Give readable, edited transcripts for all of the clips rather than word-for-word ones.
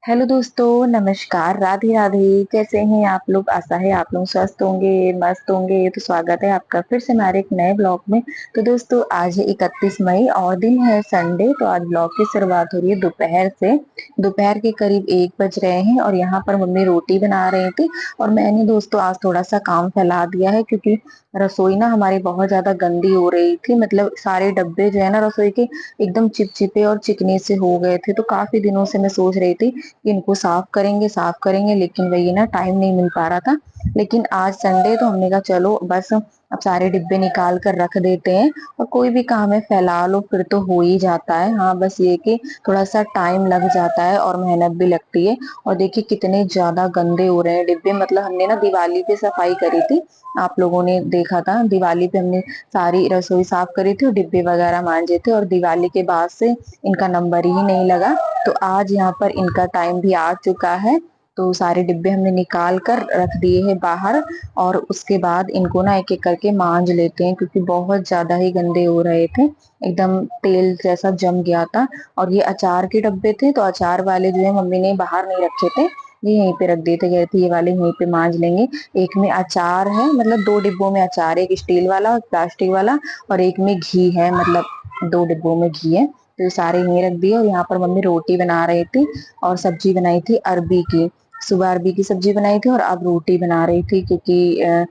Hello दोस्तों, नमस्कार, राधे राधे। कैसे हैं आप लोग? आशा है आप लोग स्वस्थ होंगे, मस्त होंगे। तो स्वागत है आपका फिर से हमारे एक नए ब्लॉग में। तो दोस्तों, आज है 31 मई और दिन है संडे। तो आज ब्लॉग की शुरुआत हो रही है दोपहर से। दोपहर के करीब 1 बज रहे हैं और यहाँ पर मम्मी रोटी बना रही थी। और मैंने दोस्तों आज थोड़ा सा काम फैला दिया है, क्योंकि रसोई ना हमारी बहुत ज्यादा गंदी हो रही थी। मतलब सारे डब्बे जो है ना रसोई के एकदम चिपचिपे और चिकने से हो गए थे। तो काफी दिनों से मैं सोच रही थी कि इनको साफ करेंगे, लेकिन वही ना टाइम नहीं मिल पा रहा था। लेकिन आज संडे तो हमने कहा चलो बस अब सारे डिब्बे निकाल कर रख देते हैं। और कोई भी काम है फैला लो फिर तो हो ही जाता है। हाँ, बस ये कि थोड़ा सा टाइम लग जाता है और मेहनत भी लगती है। और देखिए कितने ज्यादा गंदे हो रहे हैं डिब्बे। मतलब हमने ना दिवाली पे सफाई करी थी, आप लोगों ने देखा था। दिवाली पे हमने सारी रसोई साफ करी थी और डिब्बे वगैरह मांजे थे, और दिवाली के बाद से इनका नंबर ही नहीं लगा। तो आज यहाँ पर इनका टाइम भी आ चुका है। तो सारे डिब्बे हमने निकाल कर रख दिए हैं बाहर। और उसके बाद इनको ना एक एक करके मांज लेते हैं, क्योंकि बहुत ज्यादा ही गंदे हो रहे थे। एकदम तेल जैसा जम गया था। और ये अचार के डब्बे थे, तो अचार वाले जो है मम्मी ने बाहर नहीं रखे थे, ये यहीं पे रख दिए थे। गए थे ये वाले यहीं पे मांज लेंगे। एक में अचार है, मतलब 2 डिब्बों में अचार है, एक स्टील वाला और प्लास्टिक वाला। और एक में घी है, मतलब 2 डिब्बों में घी है। तो ये सारे यहीं रख दिए। और यहाँ पर मम्मी रोटी बना रही थी और सब्जी बनाई थी अरबी की। सुबह अरबी की सब्जी बनाई थी और अब रोटी बना रही थी, क्योंकि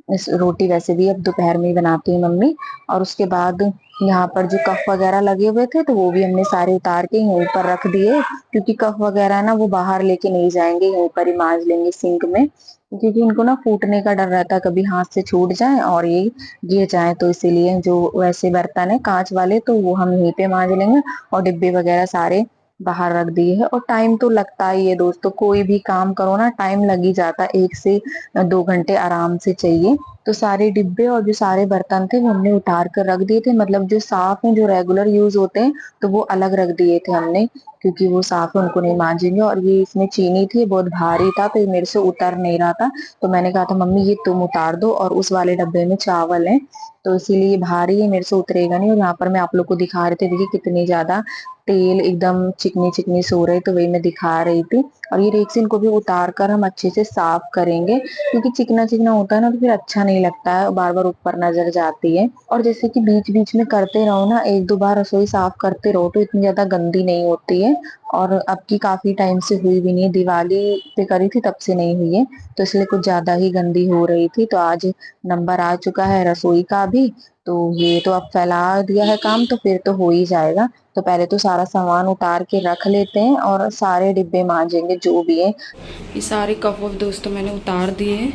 इस रोटी वैसे भी अब दोपहर में ही बनाती है मम्मी। और उसके बाद यहाँ पर जो कफ वगैरह लगे हुए थे तो वो भी हमने सारे उतार के यहीं ऊपर रख दिए, क्योंकि कफ वगैरह ना वो बाहर लेके नहीं जाएंगे, यहीं पर ही मांज लेंगे सिंक में। क्योंकि इनको ना फूटने का डर रहता है, कभी हाथ से छूट जाए और ये गिर जाए। तो इसीलिए जो वैसे बर्तन है कांच वाले तो वो हम यहीं पे मांज लेंगे। और डिब्बे वगैरह सारे बाहर रख दिए है। और टाइम तो लगता ही है दोस्तों, कोई भी काम करो ना टाइम लग ही जाता है। 1 से 2 घंटे आराम से चाहिए। तो सारे डिब्बे और जो सारे बर्तन थे वो हमने उतार कर रख दिए थे। मतलब जो साफ है, जो रेगुलर यूज होते हैं, तो वो अलग रख दिए थे हमने, क्योंकि वो साफ है उनको नहीं मांजेंगे। और ये इसमें चीनी थी, बहुत भारी था, तो ये मेरे से उतर नहीं रहा था। तो मैंने कहा था मम्मी ये तुम उतार दो। और उस वाले डब्बे में चावल है, तो इसीलिए भारी है, मेरे से उतरेगा नहीं। और यहाँ पर मैं आप लोग को दिखा रही थी, देखिए कितनी ज्यादा तेल एकदम चिकनी चिकनी सो रहे, तो वही मैं दिखा रही थी। और ये रेक्सिन को भी उतार कर हम अच्छे से साफ करेंगे, क्योंकि चिकना चिकना होता है ना तो फिर अच्छा नहीं लगता है, बार बार ऊपर नजर जाती है। और जैसे कि बीच बीच में करते रहो ना, 1-2 बार रसोई साफ करते रहो तो इतनी ज्यादा गंदी नहीं होती है। और अब की काफी टाइम से हुई भी नहीं है, दिवाली पे करी थी तब से नहीं हुई है। तो इसलिए कुछ ज्यादा ही गंदी हो रही थी। तो आज नंबर आ चुका है रसोई का भी। तो ये तो अब फैला दिया है काम, तो फिर तो हो ही जाएगा। तो पहले तो सारा सामान उतार के रख लेते हैं और सारे डिब्बे मांजेंगे जो भी है। ये सारे कप वप दोस्तों मैंने उतार दिए हैं,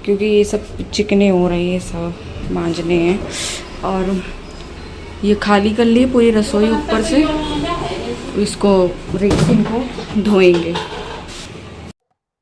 क्योंकि ये सब चिकने हो रहे हैं, सब मांजने हैं। और ये खाली कर लिए पूरी रसोई ऊपर से, इसको रेक्सिन को धोएंगे।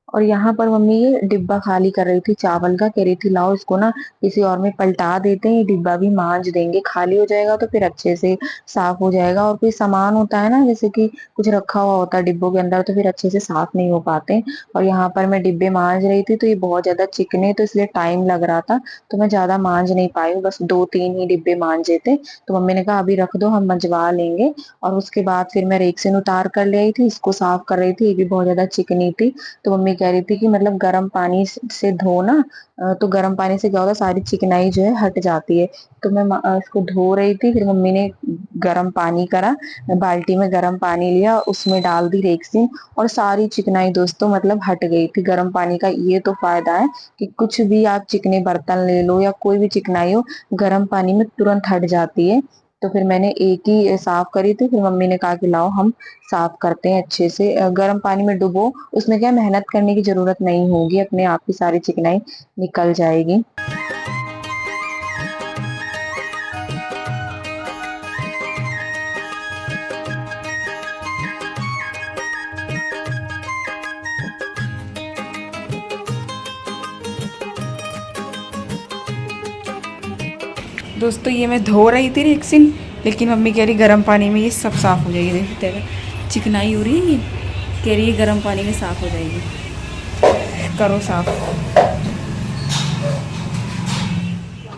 और यहाँ पर मम्मी ये डिब्बा खाली कर रही थी चावल का, कह रही थी लाओ इसको ना किसी और में पलटा देते हैं, ये डिब्बा भी मांज देंगे, खाली हो जाएगा तो फिर अच्छे से साफ हो जाएगा। और कोई सामान होता है ना, जैसे कि कुछ रखा हुआ होता है डिब्बों के अंदर, तो फिर अच्छे से साफ नहीं हो पाते। और यहाँ पर मैं डिब्बे मांज रही थी तो ये बहुत ज्यादा चिकने, तो इसलिए टाइम लग रहा था। तो मैं ज्यादा मांज नहीं पाई हूँ, बस 2-3 ही डिब्बे मांजे थे। तो मम्मी ने कहा अभी रख दो, हम मंजवा लेंगे। और उसके बाद फिर मैं रेक्सिन उतार कर ले आई थी, इसको साफ कर रही थी, ये भी बहुत ज्यादा चिकनी थी। तो मम्मी कह रही थी कि मतलब गर्म पानी से धो ना, तो गर्म पानी से क्या होता है सारी चिकनाई जो है हट जाती है। तो मैं इसको धो रही थी, फिर मम्मी ने गर्म पानी करा, बाल्टी में गर्म पानी लिया, उसमें डाल दी रेक्सिन। और सारी चिकनाई दोस्तों मतलब हट गई थी। गर्म पानी का ये तो फायदा है कि कुछ भी आप चिकने बर्तन ले लो या कोई भी चिकनाई हो, गर्म पानी में तुरंत हट जाती है। तो फिर मैंने एक ही साफ करी थी, फिर मम्मी ने कहा कि लाओ हम साफ करते हैं अच्छे से। गर्म पानी में डुबो, उसमें क्या मेहनत करने की जरूरत नहीं होगी, अपने आप ही सारी चिकनाई निकल जाएगी। दोस्तों ये मैं धो रही थी रेक्सिन, लेकिन मम्मी कह रही गर्म पानी में ये सब साफ़ हो जाएगी। देखिए तेरा चिकनाई हो रही है, ये कह रही है गर्म पानी में साफ़ हो जाएगी, करो साफ़।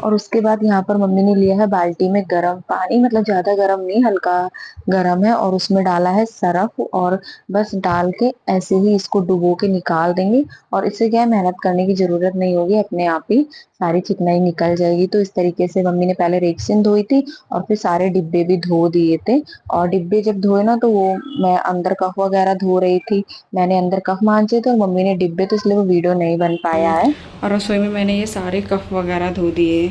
और उसके बाद यहाँ पर मम्मी ने लिया है बाल्टी में गर्म पानी, मतलब ज्यादा गर्म नहीं, हल्का गर्म है, और उसमें डाला है सरफ, और बस डाल के ऐसे ही इसको डुबो के निकाल देंगे। और इससे क्या है, मेहनत करने की जरूरत नहीं होगी, अपने आप ही सारी चिकनाई निकल जाएगी। तो इस तरीके से मम्मी ने पहले रेक्सिन धोई थी और फिर सारे डिब्बे भी धो दिए थे। और डिब्बे जब धोए ना, तो वो मैं अंदर कफ वगैरह धो रही थी, मैंने अंदर कफ मांजे थे और मम्मी ने डिब्बे, तो इसलिए वो वीडियो नहीं बन पाया है। और रसोई में मैंने ये सारे कप वगैरह धो दिए,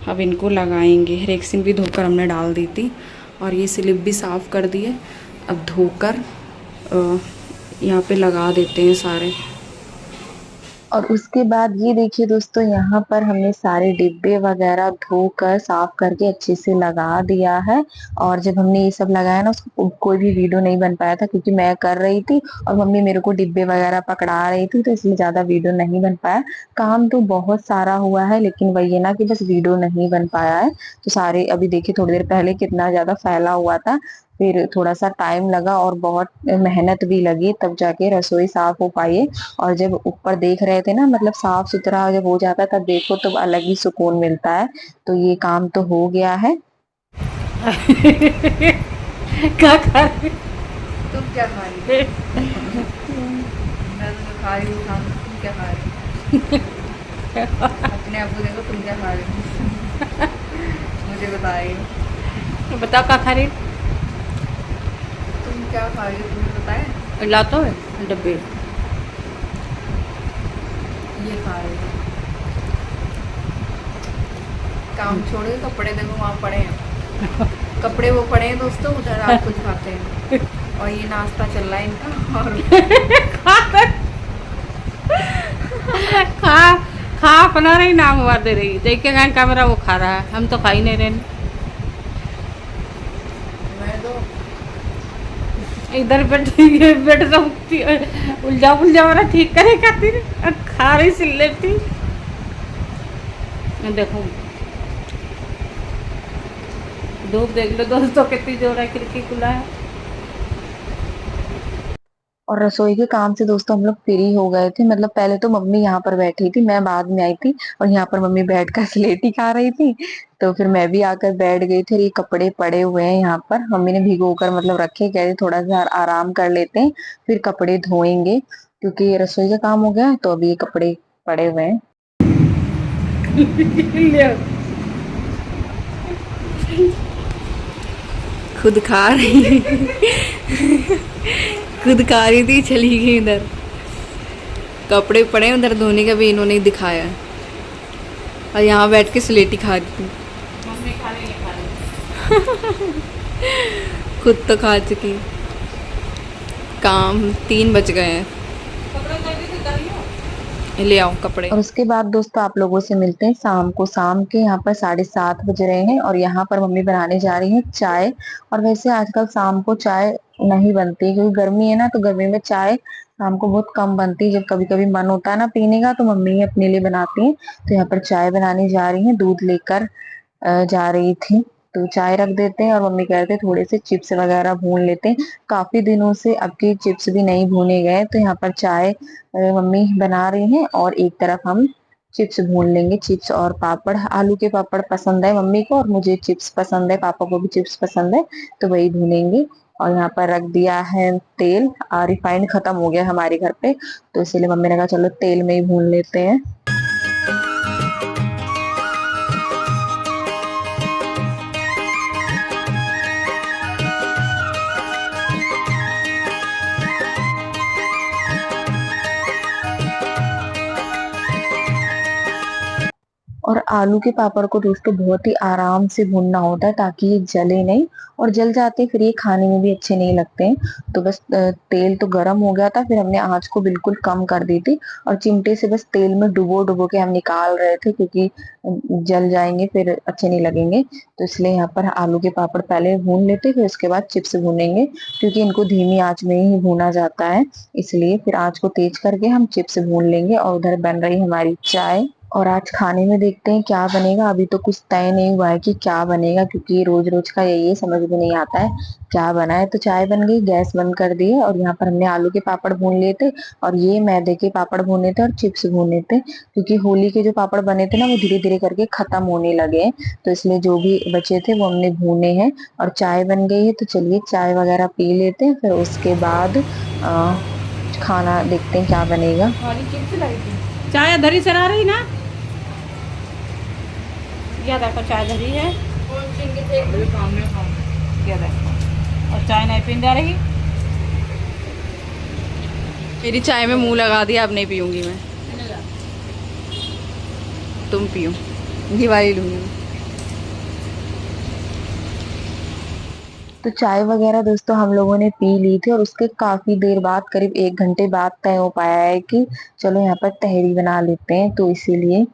अब इनको लगाएंगे। रेक्सिन भी धोकर हमने डाल दी थी और ये स्लिप भी साफ़ कर दिए। अब धोकर यहाँ पे लगा देते हैं सारे। और उसके बाद ये देखिए दोस्तों, यहाँ पर हमने सारे डिब्बे वगैरह धोकर साफ करके अच्छे से लगा दिया है। और जब हमने ये सब लगाया ना, उसको कोई भी वीडियो नहीं बन पाया था क्योंकि मैं कर रही थी और मम्मी मेरे को डिब्बे वगैरह पकड़ा रही थी, तो इसलिए ज्यादा वीडियो नहीं बन पाया। काम तो बहुत सारा हुआ है, लेकिन वही है ना कि बस वीडियो नहीं बन पाया है। तो सारे अभी देखिए, थोड़ी देर पहले कितना ज्यादा फैला हुआ था, फिर थोड़ा सा टाइम लगा और बहुत मेहनत भी लगी, तब जाके रसोई साफ हो पाई है। और जब ऊपर देख रहे थे ना, मतलब साफ सुथरा जब हो जाता है तब देखो तो अलग ही सुकून मिलता है। तो ये काम तो हो गया है। क्या खा रही? तुम क्या खा रही हो? मैं तो जो खा रही हूँ तुम क्या खा रही हो? अपने आप को देखो, तुम क्या खा रही हो? मुझे बता रही हो बताओ क्या खा रही? तुम क्या खा रही हो, तुम्हें पता है? लातो है डब्बे। ये खा रही हो। काम छोड़ो, कपड़े देखो वहाँ पड़े हैं। कपड़े वो पड़े हैं दोस्तों, उधर आप कुछ खाते हैं। और ये नाश्ता चल रहा है इनका। और खा खा अपना रही, नाम मार दे रही। देखे कहाँ कैमरा वो खा रहा है, हम तो खा ही नहीं रहे। मैं तो इधर बैठ तो उलझा उलझा वाला ठीक करे खातिर खा रही सिल्ले थी। देखो धूप देख लो दोस्तों, कितनी जोर है, खिड़की खुला है। और रसोई के काम से दोस्तों हम लोग फ्री हो गए थे, मतलब पहले तो मम्मी यहाँ पर बैठी थी, मैं बाद में आई थी, और यहाँ पर मम्मी बैठकर स्लेटी खा रही थी। तो फिर मैं भी आकर बैठ गई थी। ये कपड़े पड़े हुए हैं यहाँ पर, मम्मी ने भिगो कर मतलब रखे, कह रही थोड़ा सा आराम कर लेते हैं फिर कपड़े धोएंगे, क्योंकि ये रसोई का काम हो गया है, तो अभी ये कपड़े पड़े हुए हैं। खुद खा रही खुद खा रही थी, चली गई इधर। कपड़े पड़े उधर धोने का भी इन्होंने दिखाया, और यहाँ बैठ के स्लेटी खा रही थी। मम्मी खा रही है। खुद तो खा चुकी। काम 3 बज गए हैं, ले आओ कपड़े। और उसके बाद दोस्तों आप लोगों से मिलते हैं शाम को। शाम के यहाँ पर 7:30 बज रहे हैं और यहाँ पर मम्मी बनाने जा रही है चाय। और वैसे आजकल शाम को चाय नहीं बनती क्योंकि गर्मी है ना, तो गर्मी में चाय शाम को बहुत कम बनती है। जब कभी कभी मन होता है ना पीने का, तो मम्मी ही अपने लिए बनाती है। तो यहाँ पर चाय बनाने जा रही है, दूध लेकर जा रही थी। तो चाय रख देते हैं और मम्मी कहते हैं थोड़े से चिप्स वगैरह भून लेते हैं, काफी दिनों से अब के चिप्स भी नहीं भूने गए। तो यहाँ पर चाय मम्मी बना रही हैं और एक तरफ हम चिप्स भून लेंगे। चिप्स और पापड़, आलू के पापड़ पसंद है मम्मी को और मुझे चिप्स पसंद है, पापा को भी चिप्स पसंद है, तो वही भूनेंगे। और यहाँ पर रख दिया है तेल, रिफाइंड खत्म हो गया हमारे घर पे, तो इसीलिए मम्मी ने कहा चलो तेल में ही भून लेते हैं। और आलू के पापड़ को दोस्तों बहुत ही आराम से भूनना होता है ताकि ये जले नहीं, और जल जाते फिर ये खाने में भी अच्छे नहीं लगते हैं। तो बस तेल तो गर्म हो गया था, फिर हमने आंच को बिल्कुल कम कर दी थी और चिमटे से बस तेल में डुबो डुबो के हम निकाल रहे थे, क्योंकि जल जाएंगे फिर अच्छे नहीं लगेंगे। तो इसलिए यहाँ पर आलू के पापड़ पहले भून लेते, फिर उसके बाद चिप्स भूनेंगे, क्योंकि इनको धीमी आंच में ही भूना जाता है। इसलिए फिर आंच को तेज करके हम चिप्स भून लेंगे। और उधर बन रही हमारी चाय। और आज खाने में देखते हैं क्या बनेगा। अभी तो कुछ तय नहीं हुआ है कि क्या बनेगा, क्योंकि रोज रोज का यही है, समझ में नहीं आता है क्या बना है। तो चाय बन गई, गैस बंद कर दी है, और यहाँ पर हमने आलू के पापड़ भून लिए थे, और ये मैदे के पापड़ भूने थे और चिप्स भूने थे, क्योंकि होली के जो पापड़ बने थे ना वो धीरे धीरे करके खत्म होने लगे हैं, तो इसलिए जो भी बचे थे वो हमने भूने हैं। और चाय बन गई है, तो चलिए चाय वगैरह पी लेते हैं, फिर उसके बाद खाना देखते हैं क्या बनेगा। चाय धरी चला रही ना, क्या देखो चाय धरी है, क्या देखो, और चाय नहीं पीने जा रही। मेरी चाय में मुंह लगा दिया, अब नहीं पीऊंगी मैं, तुम पियो, ये वाली लूंगी मैं। तो चाय वगैरह दोस्तों हम लोगों ने पी ली थी, और उसके काफी देर बाद, करीब 1 घंटे बाद तय हो पाया है कि चलो यहाँ पर तहरी बना लेते हैं। तो इसीलिए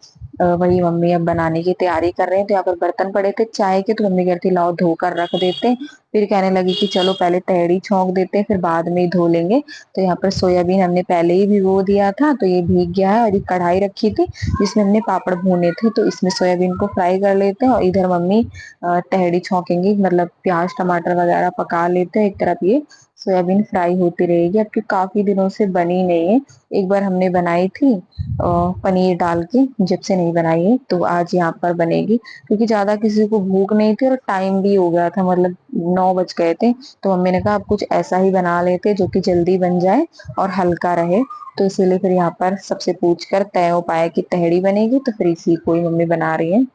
वही मम्मी अब बनाने की तैयारी कर रहे हैं। तो यहाँ पर बर्तन पड़े थे चाय के, तो मम्मी कहती लाओ धोकर रख देते हैं। फिर कहने लगी कि चलो पहले तहरी छौंक देते हैं, फिर बाद में ही धो लेंगे। तो यहाँ पर सोयाबीन हमने पहले ही भिगो दिया था, तो ये भीग गया है। और ये कढ़ाई रखी थी जिसमें हमने पापड़ भूने थे, तो इसमें सोयाबीन को फ्राई कर लेते हैं, और इधर मम्मी तहरी छौंकेंगी, मतलब प्याज टमाटर वगैरह पका लेते हैं। एक तरफ ये सोयाबीन फ्राई होती रहेगी। अब की काफी दिनों से बनी नहीं है, एक बार हमने बनाई थी पनीर डाल के, जब से नहीं बनाई है। तो आज यहाँ पर बनेगी, क्योंकि ज्यादा किसी को भूख नहीं थी और टाइम भी हो गया था, मतलब 9 बज गए थे। तो मम्मी ने कहा अब कुछ ऐसा ही बना लेते जो कि जल्दी बन जाए और हल्का रहे। तो इसीलिए फिर यहाँ पर सबसे पूछ कर तय हो पाया कि तहरी बनेगी, तो फिर इसी को ही मम्मी बना रही है।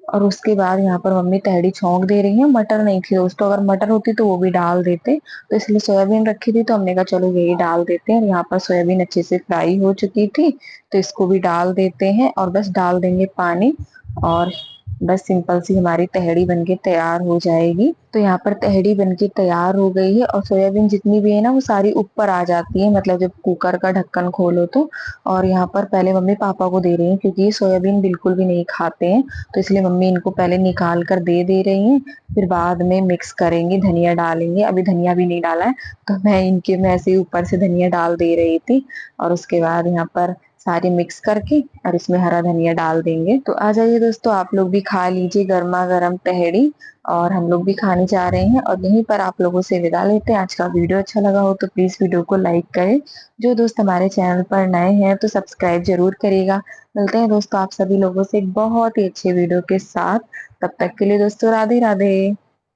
और उसके बाद यहाँ पर मम्मी तहरी छौंक दे रही है। मटर नहीं थी दोस्तों, अगर मटर होती तो वो भी डाल देते, तो इसलिए सोयाबीन रखी थी, तो हमने कहा चलो यही डाल देते हैं। और यहाँ पर सोयाबीन अच्छे से फ्राई हो चुकी थी, तो इसको भी डाल देते हैं, और बस डाल देंगे पानी, और बस सिंपल सी हमारी तहरी बनके तैयार हो जाएगी। तो यहाँ पर तहरी बनके तैयार हो गई है, और सोयाबीन जितनी भी है ना वो सारी ऊपर आ जाती है, मतलब जब कुकर का ढक्कन खोलो तो। और यहाँ पर पहले मम्मी पापा को दे रही है, क्योंकि ये सोयाबीन बिल्कुल भी नहीं खाते हैं, तो इसलिए मम्मी इनको पहले निकाल कर दे रही हैं, फिर बाद में मिक्स करेंगे, धनिया डालेंगे। अभी धनिया भी नहीं डाला है, तो मैं ऐसे ही ऊपर से धनिया डाल दे रही थी। और उसके बाद यहाँ पर सारे मिक्स करके और इसमें हरा धनिया डाल देंगे। तो आ जाइए दोस्तों, आप लोग भी खा लीजिए गर्मा गर्म तहरी, और हम लोग भी खाने जा रहे हैं। और यहीं पर आप लोगों से विदा लेते हैं। आज का वीडियो अच्छा लगा हो तो प्लीज वीडियो को लाइक करें, जो दोस्त हमारे चैनल पर नए हैं तो सब्सक्राइब जरूर करिएगा। मिलते हैं दोस्तों आप सभी लोगों से एक बहुत ही अच्छे वीडियो के साथ, तब तक के लिए दोस्तों राधे राधे।